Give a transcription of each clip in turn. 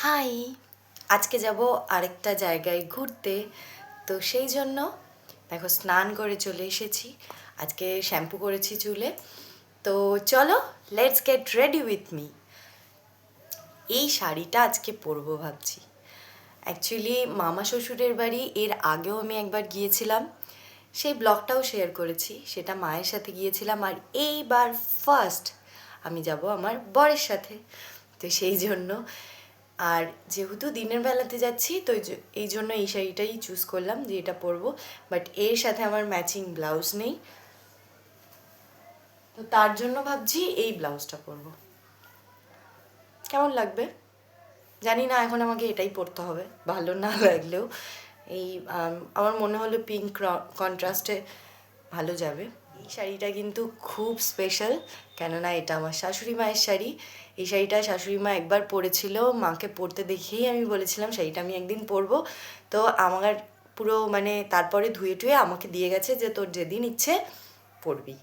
High, আজকে যাব আরেকটা জায়গায় ঘুরতে। তো সেই জন্য দেখো স্নান করে চলে এসেছি। আজকে শ্যাম্পু করেছি চুলে। তো চলো, let's get ready with me. এই শাড়িটা আজকে পরবো ভাবছি। অ্যাকচুয়ালি মামা শ্বশুরের বাড়ি এর আগেও আমি একবার গিয়েছিলাম, সেই ব্লগটাও শেয়ার করেছি। সেটা মায়ের সাথে গিয়েছিলাম, আর এইবার ফার্স্ট আমি যাব আমার বরের সাথে। তো সেই জন্য, আর যেহেতু দিনের বেলাতে যাচ্ছি, তো এই জন্য এই শাড়িটাই চুজ করলাম যে এটা পরবো। বাট এর সাথে আমার ম্যাচিং ব্লাউজ নেই, তো তার জন্য ভাবছি এই ব্লাউজটা পরবো। কেমন লাগবে জানি না, এখন আমাকে এটাই পরতে হবে, ভালো না লাগলেও। এই আমার মনে হলো পিঙ্ক কন্ট্রাস্টে ভালো যাবে। এই শাড়িটা কিন্তু খুব স্পেশাল, কেননা এটা আমার শাশুড়ি মায়ের শাড়ি। এই শাড়িটা শাশুড়ি মা একবার পরেছিল, মাকে পরতে দেখেই আমি বলেছিলাম শাড়িটা আমি একদিন পরবো। তো আমার পুরো মানে তারপরে ধুয়ে টুয়ে আমাকে দিয়ে গেছে যে তোর যেদিন ইচ্ছে পরবি।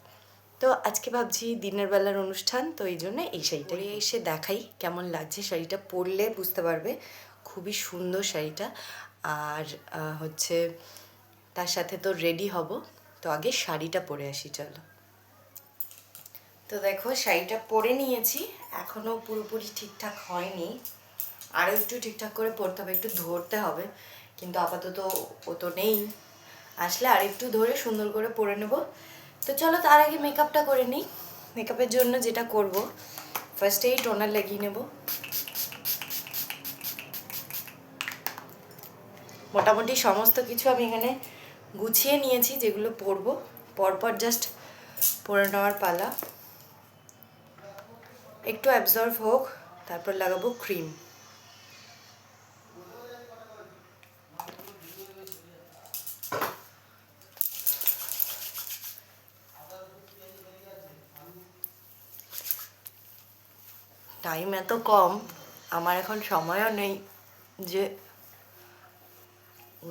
তো আজকে ভাবছি দিনের বেলার অনুষ্ঠান, তো এই জন্য এই শাড়িটা এসে দেখাই কেমন লাগছে। শাড়িটা পরলে বুঝতে পারবে, খুবই সুন্দর শাড়িটা। আর হচ্ছে তার সাথে তো রেডি হব, তো আগে শাড়িটা পরে আসি চলো। তো দেখো শাড়িটা পরে নিয়েছি, এখনও পুরোপুরি ঠিকঠাক হয়নি, আরও একটু ঠিকঠাক করে পরতে হবে, একটু ধরতে হবে। কিন্তু আপাতত ও তো নেই, আসলে আর একটু ধরে সুন্দর করে পরে নেব। তো চলো তার আগে মেকআপটা করে নিই। মেকআপের জন্য যেটা করব, ফার্স্টেই টোনার লাগিয়ে নেব। মোটামুটি সমস্ত কিছু আমি এখানে গুছিয়ে নিয়েছি, যেগুলো পরবো পরপর জাস্ট পরে নেওয়ার পালা। একটু অ্যাবজর্ভ হোক, তারপর লাগাবো ক্রিম। টাইম এত কম, আমার এখন সময়ও নেই যে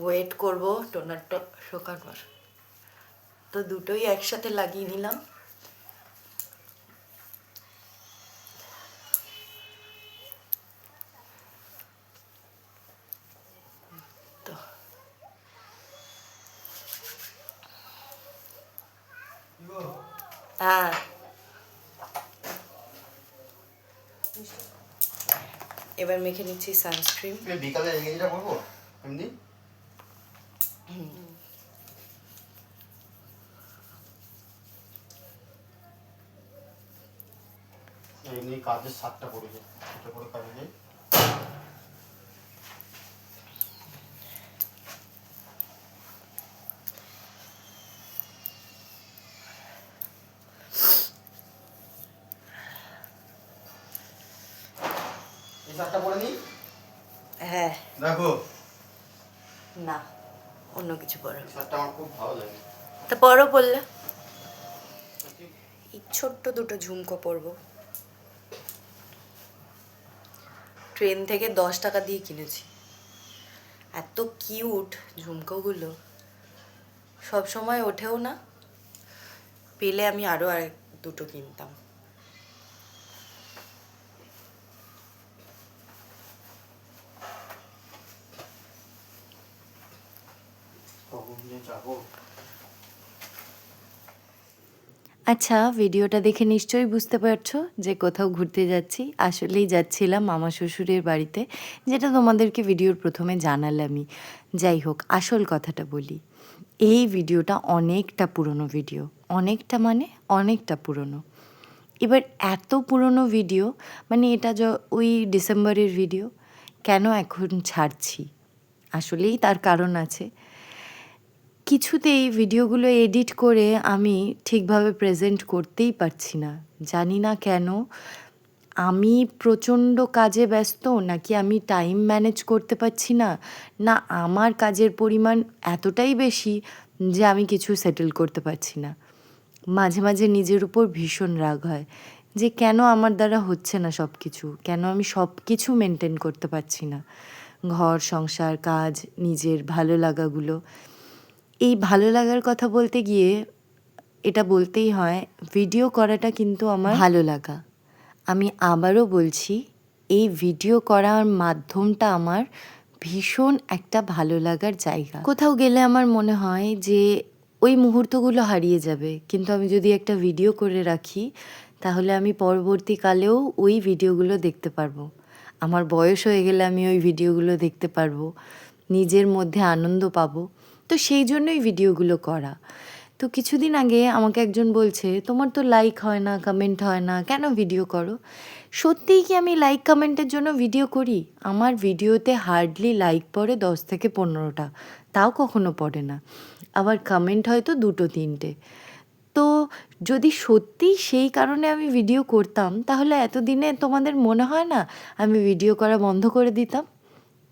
ওয়েট করব টোনারটা শুকানোর। তো দুটোই একসাথে লাগিয়ে নিলাম। তো হ্যাঁ, এবার মেখে নিচ্ছি সানস্ক্রিন। বিকালে যেটা করবো এমনি এমনি কাজের 7টা পড়েছে, এটা করে কাজে যাই। এই 7টা পড়ে নি। হ্যাঁ দেখো না, অন্য কিছু পরো। 7টা আমার খুব ভালো লাগে। তা পরও পরলে এই ছোট্ট দুটো ঝুমকো পরবো, ট্রেন থেকে 10 টাকা দিয়ে কিনেছি। এত কিউট ঝুমকোগুলো, সব সময় ওঠেও না, পেলে আমি আরও আর দুটো কিনতাম। কখন যে যাবো। আচ্ছা, ভিডিওটা দেখে নিশ্চয়ই বুঝতে পারছো যে কোথাও ঘুরতে যাচ্ছি। আসলেই যাচ্ছিলাম মামা শ্বশুরের বাড়িতে, যেটা তোমাদেরকে ভিডিওর প্রথমে জানালামই। যাই হোক, আসল কথাটা বলি। এই ভিডিওটা অনেকটা পুরনো ভিডিও, অনেকটা মানে অনেকটা পুরনো। এবার এত পুরনো ভিডিও, মানে এটা ওই ডিসেম্বরের ভিডিও, কেন এখন ছাড়ছি? আসলেই তার কারণ আছে। কিছুতেই ভিডিওগুলো এডিট করে আমি ঠিকভাবে প্রেজেন্ট করতেই পারছি না, জানি না কেন। আমি প্রচণ্ড কাজে ব্যস্ত, নাকি আমি টাইম ম্যানেজ করতে পারছি না, না আমার কাজের পরিমাণ এতটাই বেশি যে আমি কিছু সেটেল করতে পারছি না। মাঝে মাঝে নিজের উপর ভীষণ রাগ হয় যে কেন আমার দ্বারা হচ্ছে না সব কিছু, কেন আমি সব কিছু মেনটেন করতে পারছি না। ঘর সংসার কাজ, নিজের ভালো লাগাগুলো। এই ভালো লাগার কথা বলতে গিয়ে এটা বলতেই হয়, ভিডিও করাটা কিন্তু আমার ভালো লাগা। আমি আবারও বলছি, এই ভিডিও করার মাধ্যমটা আমার ভীষণ একটা ভালো লাগার জায়গা। কোথাও গেলে আমার মনে হয় যে ওই মুহূর্তগুলো হারিয়ে যাবে, কিন্তু আমি যদি একটা ভিডিও করে রাখি তাহলে আমি পরবর্তীকালেও ওই ভিডিওগুলো দেখতে পারবো। আমার বয়স হয়ে গেলে আমি ওই ভিডিওগুলো দেখতে পারবো, নিজের মধ্যে আনন্দ পাবো। তো সেই জন্যই ভিডিওগুলো করা। তো কিছুদিন আগে আমাকে একজন বলছে, তোমার তো লাইক হয় না, কমেন্ট হয় না, কেন ভিডিও করো? সত্যিই কি আমি লাইক কমেন্টের জন্য ভিডিও করি? আমার ভিডিওতে হার্ডলি লাইক পড়ে 10 থেকে 15টা, তাও কখনো পড়ে না। আবার কমেন্ট হয়তো 2-3টে। তো যদি সত্যিই সেই কারণে আমি ভিডিও করতাম, তাহলে এতদিনে তোমাদের মনে হয় না আমি ভিডিও করা বন্ধ করে দিতাম?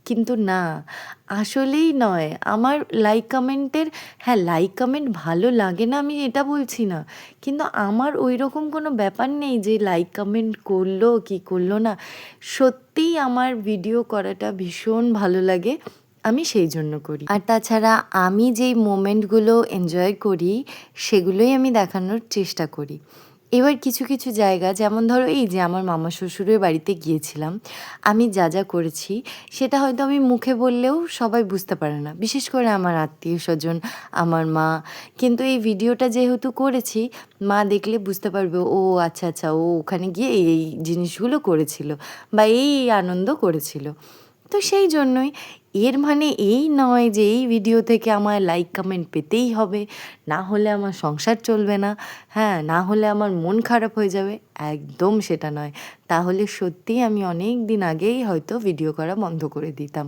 কিন্তু না, আসলেই নয়। আমার লাইক কমেন্টের, হ্যাঁ, লাইক কমেন্ট ভালো লাগে না আমি এটা বলছি না, কিন্তু আমার ওই রকম কোনো ব্যাপার নেই যে লাইক কমেন্ট করলো কি করলো না। সত্যিই আমার ভিডিও করাটা ভীষণ ভালো লাগে, আমি সেই জন্য করি। আর তাছাড়া আমি যেই মোমেন্টগুলো এনজয় করি সেগুলোই আমি দেখানোর চেষ্টা করি। এবার কিছু কিছু জায়গা, যেমন ধরো এই যে আমার মামা শ্বশুরের বাড়িতে গিয়েছিলাম, আমি যা যা করেছি সেটা হয়তো আমি মুখে বললেও সবাই বুঝতে পারে না, বিশেষ করে আমার আত্মীয় স্বজন, আমার মা। কিন্তু এই ভিডিওটা যেহেতু করেছি, মা দেখলে বুঝতে পারবে, ও আচ্ছা আচ্ছা, ও ওখানে গিয়ে এই এই জিনিসগুলো করেছিল বা এই এই আনন্দ করেছিল। তো সেই জন্যই, এর মানে এই নয় যে এই ভিডিও থেকে আমার লাইক কমেন্ট পেতেই হবে, না হলে আমার সংসার চলবে না, হ্যাঁ, না হলে আমার মন খারাপ হয়ে যাবে। একদম সেটা নয়। তাহলে সত্যিই আমি অনেক দিন আগেই হয়তো ভিডিও করা বন্ধ করে দিতাম।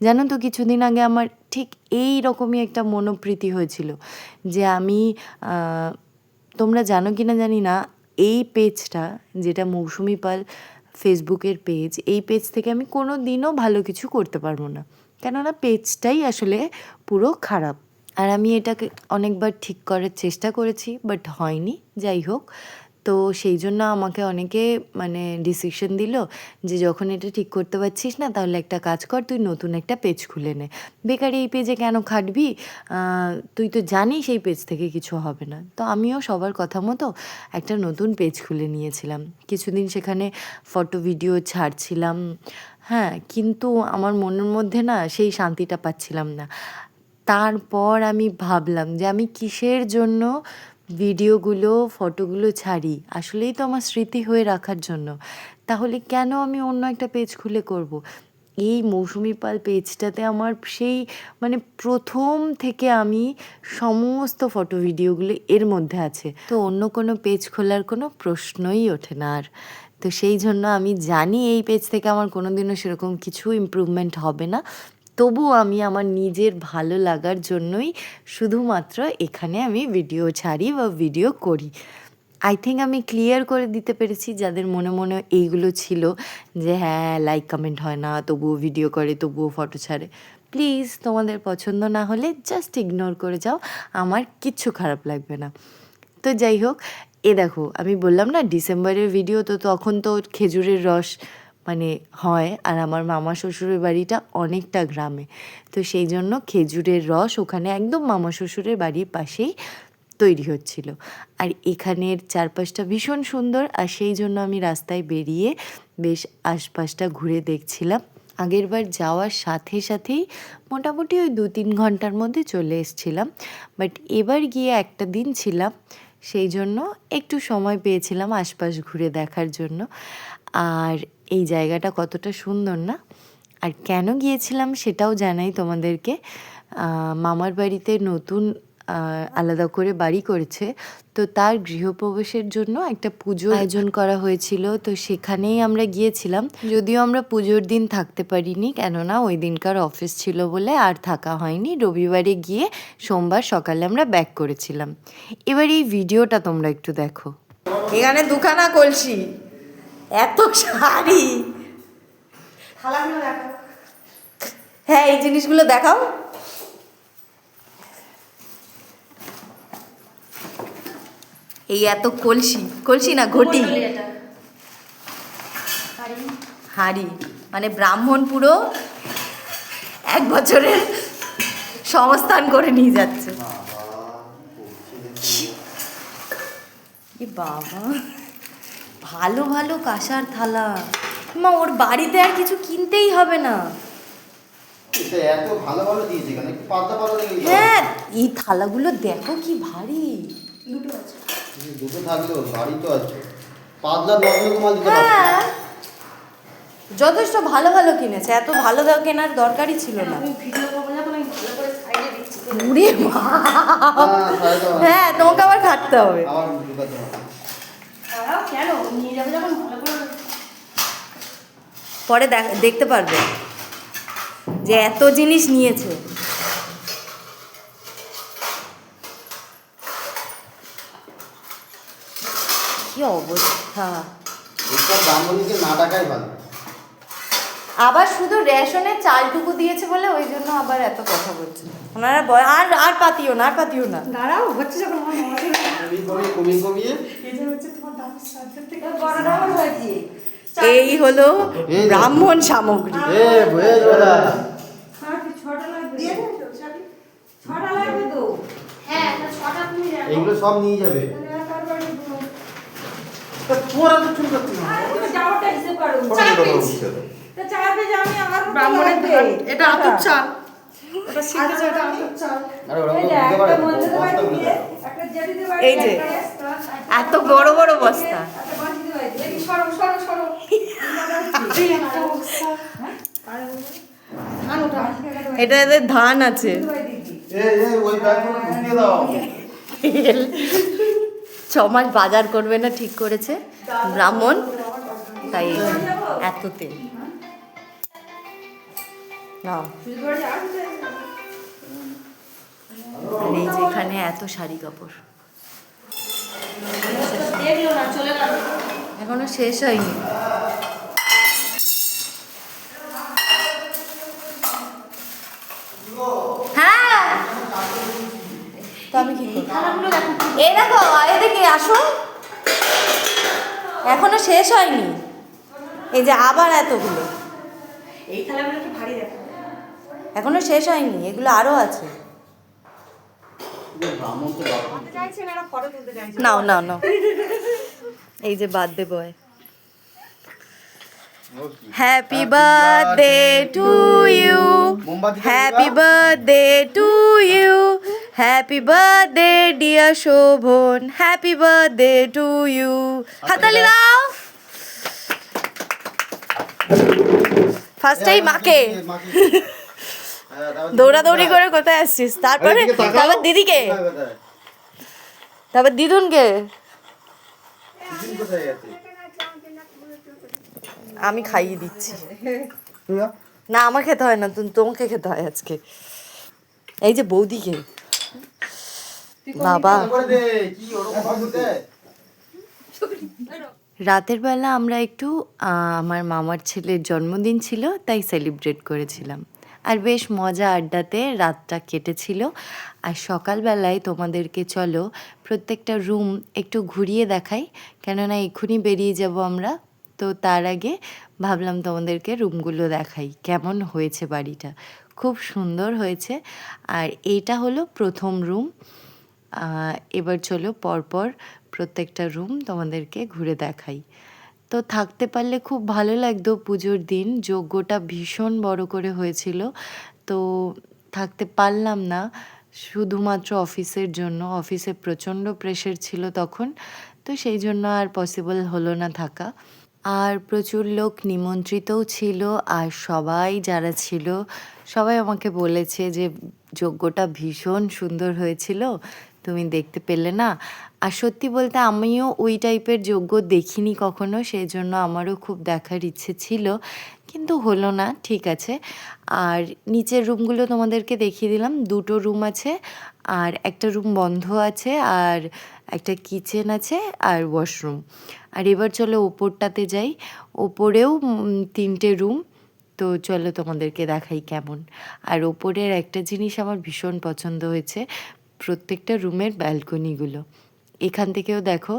জানো তো, কিছুদিন আগে আমার ঠিক এই রকমই একটা মনোপ্রীতি হয়েছিল যে আমি, তোমরা জানো কি না জানি না, এই পেজটা যেটা মৌসুমি পাল ফেসবুকের পেজ, এই পেজ থেকে আমি কোনো দিনও ভালো কিছু করতে পারবো না, কেননা পেজটাই আসলে পুরো খারাপ। আর আমি এটাকে অনেকবার ঠিক করার চেষ্টা করেছি, বাট হয়নি। যাই হোক, তো সেই জন্য আমাকে অনেকে মানে ডিসিশন দিল যে যখন এটা ঠিক করতে পারছিস না, তাহলে একটা কাজ কর, তুই নতুন একটা পেজ খুলে নে, বেকার এই পেজে কেন খাটবি, তুই তো জানিস এই পেজ থেকে কিছু হবে না। তো আমিও সবার কথা মতো একটা নতুন পেজ খুলে নিয়েছিলাম। কিছুদিন সেখানে ফটো ভিডিও ছাড়ছিলাম, হ্যাঁ, কিন্তু আমার মনের মধ্যে না সেই শান্তিটা পাচ্ছিলাম না। তারপর আমি ভাবলাম যে আমি কিসের জন্য ভিডিওগুলো, ফটোগুলো ছাড়ি, আসলেই তো আমার স্মৃতি হয়ে রাখার জন্য। তাহলে কেন আমি অন্য একটা পেজ খুলে করব? এই মৌসুমি পাল পেজটাতে আমার সেই মানে প্রথম থেকে আমি সমস্ত ফটো ভিডিওগুলো এর মধ্যে আছে, তো অন্য কোনো পেজ খোলার কোনো প্রশ্নই ওঠে না আর। তো সেই জন্য আমি জানি এই পেজ থেকে আমার কোনো দিনও সেরকম কিছু ইমপ্রুভমেন্ট হবে না, তবুও আমি আমার নিজের ভালো লাগার জন্যই শুধুমাত্র এখানে আমি ভিডিও ছাড়ি বা ভিডিও করি। আই থিঙ্ক আমি ক্লিয়ার করে দিতে পেরেছি যাদের মনে মনে এইগুলো ছিল যে হ্যাঁ, লাইক কমেন্ট হয় না, তবুও ভিডিও করে, তবুও ফটো ছাড়ে। প্লিজ, তোমাদের পছন্দ না হলে জাস্ট ইগনোর করে যাও, আমার কিচ্ছু খারাপ লাগবে না। তো যাই হোক, এ দেখো, আমি বললাম না ডিসেম্বরের ভিডিও, তো তখন তো খেজুরের রস মানে হয়, আর আমার মামা শ্বশুরের বাড়িটা অনেকটা গ্রামে, তো সেই জন্য খেজুরের রস ওখানে একদম মামা শ্বশুরের বাড়ির পাশেই তৈরি হচ্ছিল। আর এখানের চারপাশটা ভীষণ সুন্দর, আর সেই জন্য আমি রাস্তায় বেরিয়ে বেশ আশপাশটা ঘুরে দেখছিলাম। আগেরবার যাওয়ার সাথে সাথেই মোটামুটি ওই 2-3 ঘন্টার মধ্যে চলে এসেছিলাম, বাট এবার গিয়ে একটা দিন ছিলাম, সেই জন্য একটু সময় পেয়েছিলাম আশপাশ ঘুরে দেখার জন্য। আর এই জায়গাটা কতটা সুন্দর না? আর কেন গিয়েছিলাম সেটাও জানাই তোমাদেরকে। মামার বাড়িতে নতুন আলাদা করে বাড়ি করেছে, তো তার গৃহপ্রবেশের জন্য একটা পুজোর আয়োজন করা হয়েছিল, তো সেখানেই আমরা গিয়েছিলাম। যদিও আমরা পুজোর দিন থাকতে পারিনি, কেননা ওই দিনকার অফিস ছিল বলে আর থাকা হয়নি। রবিবারে গিয়ে সোমবার সকালে আমরা ব্যাক করেছিলাম। এবার এই ভিডিওটা তোমরা একটু দেখো। এখানে দুখানা কলসি, এত শাড়ি, হ্যাঁ, এই জিনিসগুলো দেখাও। এই এত কলসি, কলসি না ঘটি, হাঁড়ি, মানে ব্রাহ্মণ পুরো 1 বছরের সংস্থান করে নিয়ে যাচ্ছে। বাবা, ভালো ভালো কাঁসার থালা, মা ওর বাড়িতে আর কিছু কিনতেই হবে না। এটা এত ভালো ভালো দিয়েছে এখানে, একটু পাতলা পাতলা লেগে গেছে। হ্যাঁ, এই থালাগুলো দেখো কি ভারী। দুটো থাকলেও বাড়ি তো আছে, পাতলা নর্মাল মাল দিতে পারছে। হ্যাঁ, যথেষ্ট ভালো ভালো কিনেছে, এত ভালো কেনার দরকারই ছিল না। ওরে মা! হ্যাঁ, তোমাকে আবার খাটতে হবে। আবার ঢুকাতে হবে। পরে দেখতে পারবে যে এত জিনিস নিয়েছে। কি অবস্থা! এইসব দামগুলিকে না টাকাই ভালো। আবার শুধু রেশনের চালটুকু দিয়েছে বলে ওই জন্য আবার এত কথা বলছে ওনারা। আর আর পাতিও না, আর পাতিও না। দাঁড়াও, হচ্ছে যখন আমার মামা কমিয়ে কমিয়ে এটা হচ্ছে তোমার দামের সাধ্যের থেকে বড় দাম হয়েছে। এই হলো ব্রাহ্মণ সামগ্রী। বয়ে যাবে। ছটা লাগবে। দিয়ে দেন তো, ছটা লাগবে তো। হ্যাঁ, তা 6টা তুমি জানো। এগুলো সব নিয়ে যাবে। তোরা তো চুল করছিস না। আর তুমি যাওয়াটা হিসেব করো। চার পিস। তা 4 পিস আমি আমার ব্রাহ্মণের ধান, এটা আতপ চাল। ওটা সিদ্ধ চাল, এটা আতপ চাল। আরে ওরা এই তো যে দিতে পারে, একটা মন্দিরের বাড়ি বস্তা দিয়ে, দিতে একটা জেঠিদের বাড়ি, এই যে, একটা বস্তা, এত বড় বড় বস্তা। একটা বাঁশিদের বাড়ি। দেখি সরো সরো সরো। এই একটা অবস্থা। আরে ধান ওটা। এটা এদের ধান আছে। ওই ব্যাগগুলো ঢুকিয়ে দাও। 6 মাস বাজার করবে না ঠিক করেছে ব্রাহ্মণ, তাই এত তেল নাও। আর এই যে এখানে এত শাড়ি কাপড়, দেখলো না, চলে গেল। এখনো শেষ হয়নি। হ্যাঁ, তো আমি কি করব? থালাগুলো দেখো। এই দেখো, এদিকে আসো, এখনো শেষ হয়নি। এই যে আবার এতগুলো, এই থালাগুলো কি ভারী দেখো। এখনো শেষ হয়নি, এগুলো আরো আছে। ব্রাহ্মণ তো বাবা। চাইছেন এরা ফটো তুলতে চাইছে। নাও নাও নাও, এই যে birthday boy. Happy birthday to you, happy birthday to you, happy birthday dear Shobhan, happy birthday to you. হাতালি দাও ফার্স্ট টাইম মাকে। দৌড়াদৌড়ি করে কোথায় আসছিস? তারপরে তারপর দিদিকে, তারপর দিদুনকে। আমি খাইয়ে দিচ্ছি। না, আমার খেতে হয় না, তোমাকে খেতে হয় আজকে। এই যে বৌদিকে, বাবা। রাতের বেলা আমরা একটু আমার মামার ছেলের জন্মদিন ছিল, তাই সেলিব্রেট করেছিলাম। আর বেশ মজা আড্ডাতে রাতটা কেটেছিল। আর সকালবেলায় তোমাদেরকে চলো প্রত্যেকটা রুম একটু ঘুরিয়ে দেখাই, কেননা এক্ষুনি বেরিয়ে যাব আমরা। তো তার আগে ভাবলাম তোমাদেরকে রুমগুলো দেখাই, কেমন হয়েছে বাড়িটা। খুব সুন্দর হয়েছে। আর এইটা হলো প্রথম রুম। এবার চলো পরপর প্রত্যেকটা রুম তোমাদেরকে ঘুরে দেখাই। তো থাকতে পারলে খুব ভালো লাগতো। পুজোর দিন যজ্ঞটা ভীষণ বড় করে হয়েছিল, তো থাকতে পারলাম না শুধুমাত্র অফিসের জন্য। অফিসে প্রচণ্ড প্রেশার ছিল তখন, তো সেই জন্য আর পসিবল হলো না থাকা। আর প্রচুর লোক নিমন্ত্রিতও ছিল। আর সবাই যারা ছিল সবাই আমাকে বলেছে যে যজ্ঞটা ভীষণ সুন্দর হয়েছিল, তুমি দেখতে পেলে না। আর সত্যি বলতে আমিও ওই টাইপের যজ্ঞ দেখিনি কখনো, সেই জন্য আমারও খুব দেখার ইচ্ছে ছিল, কিন্তু হলো না। ঠিক আছে। আর নিচের রুমগুলো তোমাদেরকে দেখিয়ে দিলাম। 2টো রুম আছে, আর একটা রুম বন্ধ আছে, আর একটা কিচেন আছে, আর ওয়াশরুম। আর এবার চলো ওপরটাতে যাই। ওপরেও 3টে রুম। তো চলো তোমাদেরকে দেখাই কেমন। আর ওপরের একটা জিনিস আমার ভীষণ পছন্দ হয়েছে, প্রত্যেকটা রুমের ব্যালকনিগুলো। এখান থেকেও দেখো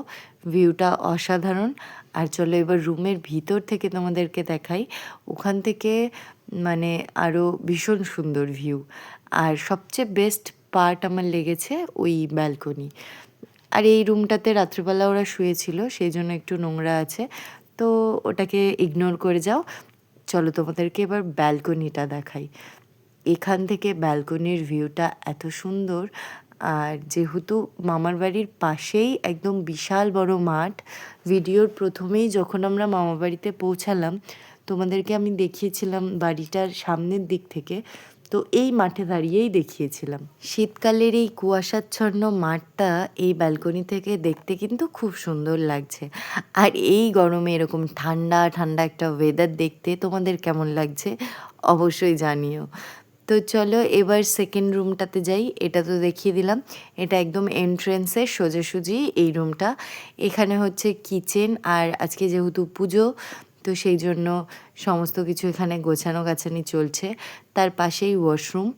ভিউটা অসাধারণ। আর চলো এবার রুমের ভিতর থেকে তোমাদেরকে দেখাই, ওখান থেকে মানে আরও ভীষণ সুন্দর ভিউ। আর সবচেয়ে বেস্ট পার্ট আমার লেগেছে ওই ব্যালকনি। আর এই রুমটাতে রাত্রিবেলা ওরা শুয়েছিল, সেই জন্য একটু নোংরা আছে। তো ওটাকে ইগনোর করে যাও। চলো তোমাদেরকে এবার ব্যালকনিটা দেখাই। এখান থেকে ব্যালকনির ভিউটা এত সুন্দর। আর যেহেতু মামার বাড়ির পাশেই একদম বিশাল বড় মাঠ, ভিডিওর প্রথমেই যখন আমরা মামা বাড়িতে পৌঁছালাম তোমাদেরকে আমি দেখিয়েছিলাম বাড়িটার সামনের দিক থেকে, তো এই মাঠে দাঁড়িয়েই দেখিয়েছিলাম। শীতকালের এই কুয়াশাচ্ছন্ন মাঠটা এই ব্যালকনি থেকে দেখতে কিন্তু খুব সুন্দর লাগছে। আর এই গরমে এরকম ঠান্ডা ঠান্ডা একটা ওয়েদার দেখতে তোমাদের কেমন লাগছে অবশ্যই জানিও। তো চলো এবার সেকেন্ড রুমটাতে যাই। এটা তো দেখিয়ে দিলাম, এটা একদম এন্ট্রেন্সের সোজাসুজি এই রুমটা। এখানে হচ্ছে কিচেন, আর আজকে যেহেতু পুজো তো সেই জন্য সমস্ত কিছু এখানে গোছানো গাছানি চলছে। তার পাশেই ওয়াশরুম,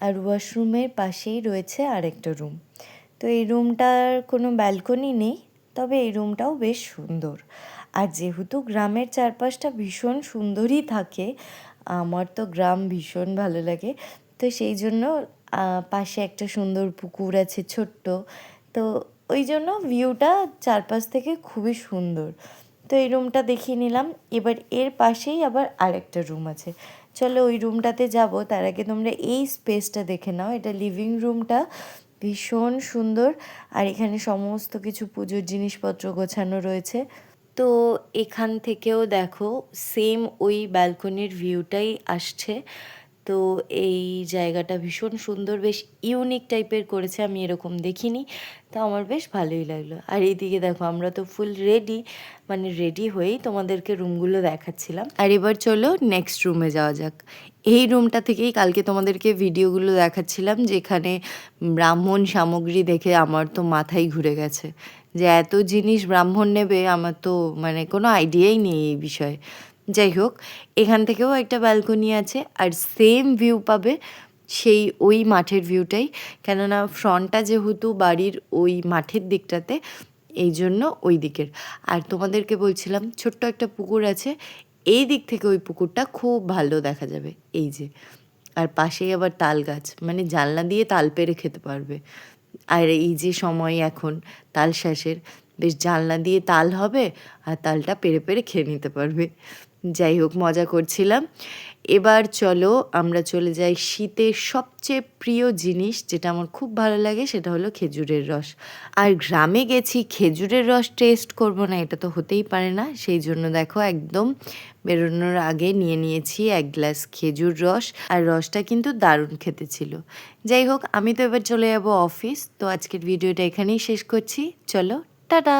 আর ওয়াশরুমের পাশেই রয়েছে আরেকটা রুম। তো এই রুমটার কোনো ব্যালকনি নেই, তবে এই রুমটাও বেশ সুন্দর। আর যেহেতু গ্রামের চারপাশটা ভীষণ সুন্দরই থাকে, আমার তো গ্রাম ভীষণ ভালো লাগে, তো সেই জন্য পাশে একটা সুন্দর পুকুর আছে ছোট্ট, তো ওই জন্য ভিউটা চারপাশ থেকে খুবই সুন্দর। তো এই রুমটা দেখিয়ে নিলাম। এবার এর পাশেই আবার আরেকটা রুম আছে, চলো ওই রুমটাতে যাব। তার আগে তোমরা এই স্পেসটা দেখে নাও। এটা লিভিং রুমটা ভীষণ সুন্দর, আর এখানে সমস্ত কিছু পুজোর জিনিসপত্র গোছানো রয়েছে। তো এখান থেকেও দেখো সেম ওই ব্যালকনির ভিউটাই আসছে। তো এই জায়গাটা ভীষণ সুন্দর, বেশ ইউনিক টাইপের করেছে, আমি এরকম দেখিনি, তো আমার বেশ ভালোই লাগলো। আর এইদিকে দেখো আমরা তো ফুল রেডি, মানে রেডি হয়েই তোমাদেরকে রুমগুলো দেখাচ্ছিলাম। আর এবার চলো নেক্সট রুমে যাওয়া যাক। এই রুমটা থেকেই কালকে তোমাদেরকে ভিডিওগুলো দেখাচ্ছিলাম, যেখানে ব্রাহ্মণ সামগ্রী দেখে আমার তো মাথাই ঘুরে গেছে, যে এত জিনিস ব্রাহ্মণ নেবে, আমার তো মানে কোনো আইডিয়াই নেই এই বিষয়ে। যাই হোক, এখান থেকেও একটা ব্যালকনি আছে, আর সেম ভিউ পাবে সেই ওই মাঠের ভিউটাই, কেননা ফ্রন্টটা যেহেতু বাড়ির ওই মাঠের দিকটাতে, এই জন্য ওই দিকের। আর তোমাদেরকে বলছিলাম ছোট্ট একটা পুকুর আছে, এই দিক থেকে ওই পুকুরটা খুব ভালো দেখা যাবে, এই যে। আর পাশেই আবার তাল গাছ, মানে জানলা দিয়ে তাল পেড়ে খেতে পারবে। আর এই যে সময় এখন তাল শ্বাসের, বেশ জানলা দিয়ে তাল হবে আর তালটা পেড়ে পেড়ে খেয়ে নিতে পারবে। যাই হোক, মজা করছিলাম। এবার চলো আমরা চলে যাই শীতের সবচেয়ে প্রিয় জিনিস, যেটা আমার খুব ভালো লাগে, সেটা হলো খেজুরের রস। আর গ্রামে গেছি খেজুরের রস টেস্ট করব না, এটা তো হতেই পারে না। সেই জন্য দেখো একদম বেরোনোর আগে নিয়ে নিয়েছি 1 গ্লাস খেজুর রস, আর রসটা কিন্তু দারুণ খেতে ছিল। যাই হোক, আমি তো এবার চলে যাব অফিস, তো আজকের ভিডিওটা এখানেই শেষ করছি। চলো টাটা।